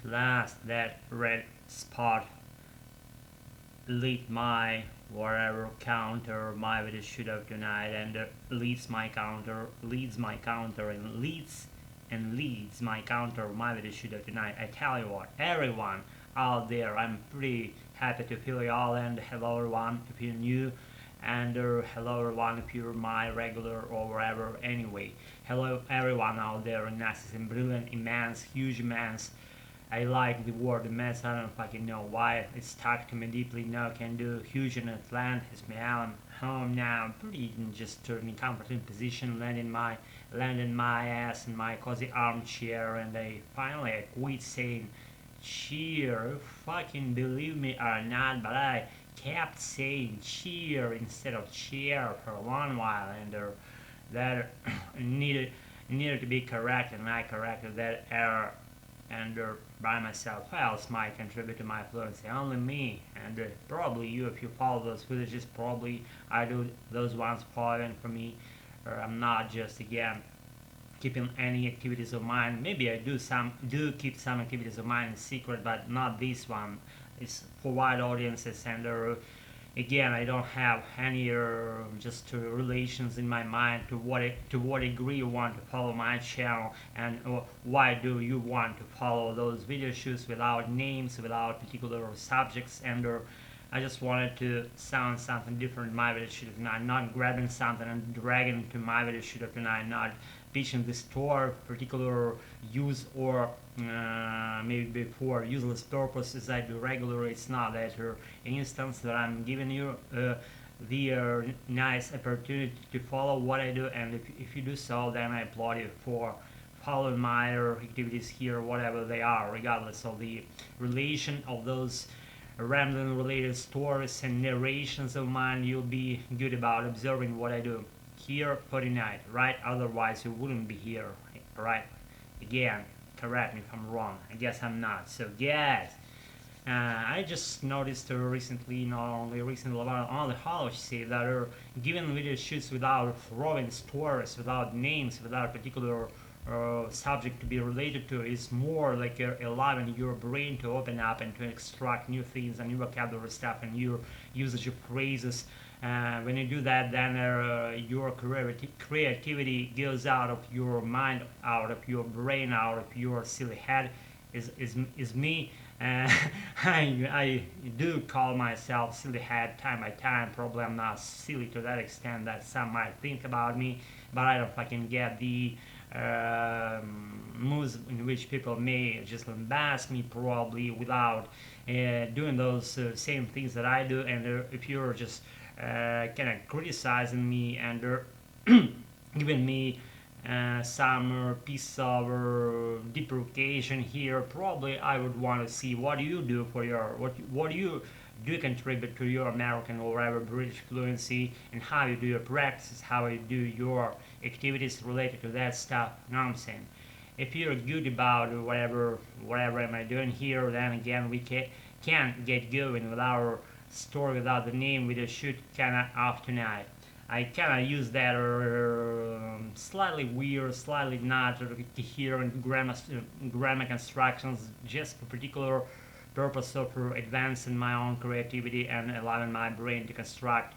last that red spot lead my whatever counter my video shoot up tonight, and leads my counter and leads my counter my video shoot up tonight. I tell you what, everyone out there, I'm pretty happy to feel you all, and hello everyone if you're new, and hello everyone if you're my regular or wherever. Anyway, hello everyone out there, nice and brilliant, immense, huge, immense. I like the word immense. I don't know if I can know why it's stuck to me deeply. No, can do huge in Atlanta. It's me. I'm home now. I'm pretty just turning comfortable position, landing my ass in my cozy armchair, and I finally quit saying cheer. Fucking believe me or not, but I kept saying cheer instead of chair for one while, and that needed to be corrected, and I corrected that error, and by myself. Who else might contribute to my fluency? Only me, and probably you if you follow those villages. Probably I do those ones following for me, or I'm not just again keeping any activities of mine. Maybe I do keep some activities of mine in secret, but not this one. It's for wide audiences, and again, I don't have any just relations in my mind to what degree you want to follow my channel, and why do you want to follow those video shoots without names, without particular subjects, and I just wanted to sound something different in my video shoot tonight, not grabbing something and dragging it to my video shoot tonight, not pitching this for particular use or maybe for useless purposes I do regularly. It's not that instance that I'm giving you the nice opportunity to follow what I do, and if you do so, then I applaud you for following my activities here, whatever they are, regardless of the relation of those rambling related stories and narrations of mine. You'll be good about observing what I do here for tonight, right? Otherwise you wouldn't be here, right? Again, correct me if I'm wrong. I guess I'm not. So guys, I just noticed recently, not only recently, but on the holiday, that are giving video shoots without throwing stories, without names, without particular subject to be related to, is more like allowing your brain to open up and to extract new things and new vocabulary stuff and your usage of phrases. When you do that, then your creativity goes out of your mind, out of your brain, out of your silly head. Is me. I do call myself silly head time by time. Probably I'm not silly to that extent that some might think about me, but I don't fucking get the moves in which people may just embarrass me, probably without doing those same things that I do. And if you're just kind of criticizing me and giving me some piece of deprecation here, probably I would want to see what you do for your what you do contribute to your American or whatever British fluency, and how you do your practices, how you do your activities related to that stuff. You know what I'm saying? If you're good about whatever am I doing here, then again we can't get going with our story without the name. We just shoot kinda off tonight. I kinda use that slightly weird, slightly not coherent grammar constructions just for particular purpose of advancing my own creativity and allowing my brain to construct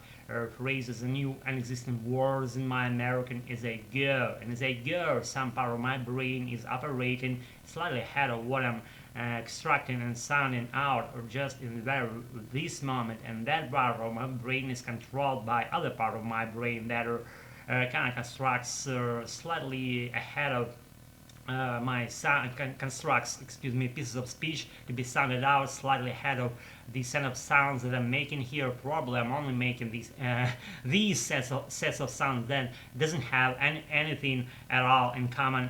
phrases and new and existing words in my American as I go. And as I go, some part of my brain is operating slightly ahead of what I'm extracting and sounding out, or just in this moment, and that part of my brain is controlled by other part of my brain that kind of constructs slightly ahead of my sound, constructs pieces of speech to be sounded out slightly ahead of the set of sounds that I'm making here. Probably I'm only making these sets of sounds that doesn't have anything at all in common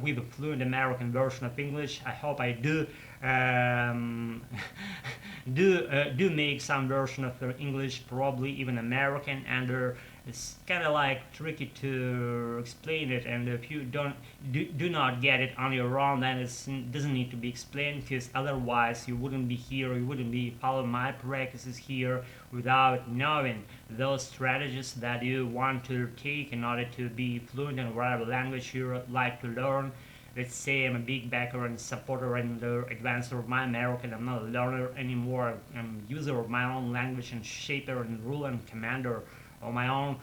with the fluent American version of English. I hope I do do make some version of English, probably even American, and it's kind of like tricky to explain it, and if you do not get it on your own, then it doesn't need to be explained, because otherwise you wouldn't be here, you wouldn't be following my practices here without knowing those strategies that you want to take in order to be fluent in whatever language you like to learn. let's say I'm a big backer and supporter and advancer of my American. I'm not a learner anymore. I'm a user of my own language and shaper and ruler and commander of my own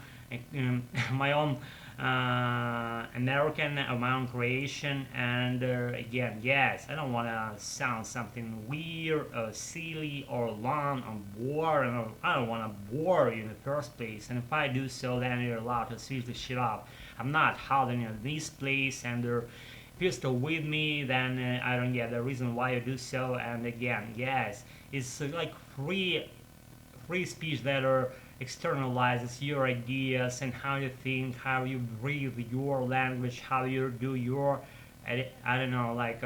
my own American of my own creation. And again, yes, I don't want to sound something weird or silly or long or boring. I don't want to bore you in the first place, and if I do so, then you're allowed to switch the shit up. I'm not holding in this place, and if you're still with me, then I don't get the reason why you do so. And again, yes, it's like free speech that externalizes your ideas and how you think, how you breathe your language, how you do your, I don't know, like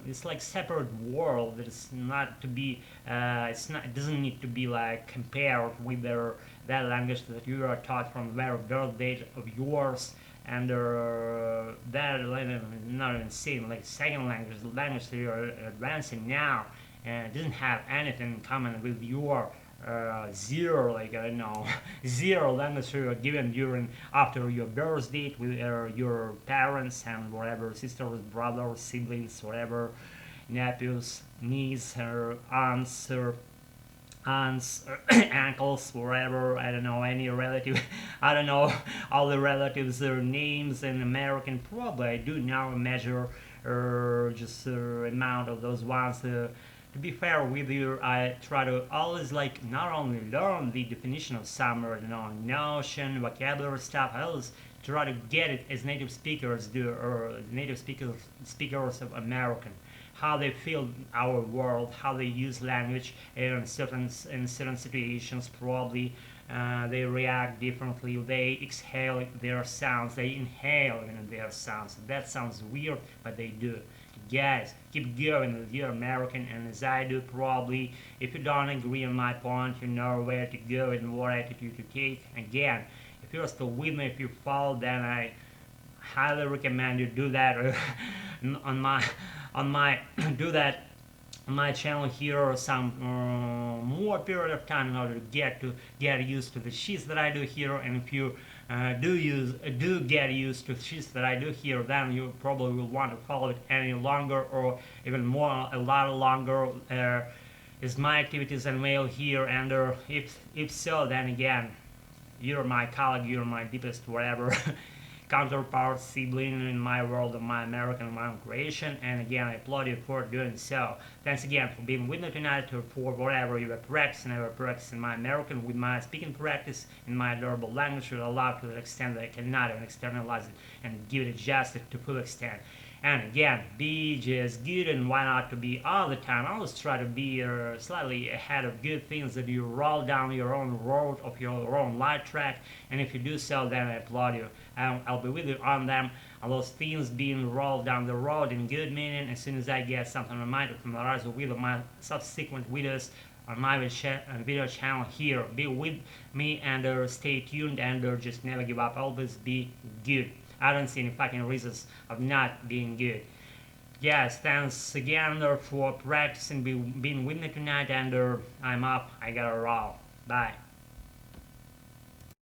it's like separate world. It's not to be, it doesn't need to be like compared with that language that you are taught from very birth date of yours. And that not even saying like second language, the language that you're advancing now, doesn't have anything in common with your zero, like I don't know, zero language you are given during after your birth date with your parents and whatever, sisters, brothers, siblings, whatever, nephews, nieces, aunts, uncles, whatever, I don't know, any relative, I don't know all the relatives, their names in American. Probably I do now measure just amount of those ones. To be fair with you, I try to always like not only learn the definition of some notion, vocabulary stuff, I always try to get it as native speakers do, or native speakers of American, how they feel our world, how they use language in certain situations. Probably they react differently. They exhale their sounds. They inhale in their sounds. That sounds weird, but they do. Guys, keep going with your American, and as I do, probably if you don't agree on my point, you know where to go and what attitude to take. Again, if you're still with me, if you follow, then I highly recommend you do that on my do that on my channel here or some more period of time in order to get used to the shits that I do here. And if you do get used to the shits that I do here, then you probably will want to follow it any longer, or even more, a lot longer. Is my activities unveil here, and if so, then again, you're my colleague, you're my deepest whatever counterpart, sibling in my world of my American, my own creation. And again, I applaud you for doing so. Thanks again for being with me tonight, or for whatever you are practicing. I will practice in my American with my speaking practice in my adorable language, to allow to the extent that I cannot even externalize it and give it justice to full extent. And again, be just good, and why not to be all the time. Always try to be slightly ahead of good things, that you roll down your own road of your own light track. And if you do so, then I applaud you. I'll be with you on them, on those things being rolled down the road in good meaning. As soon as I get something on mind to familiarize with my subsequent videos on my video channel here. Be with me and stay tuned, and just never give up. Always be good. I don't see any fucking reasons of not being good. Yes, thanks again for practicing, being with me tonight, and I'm up. I gotta roll. Bye.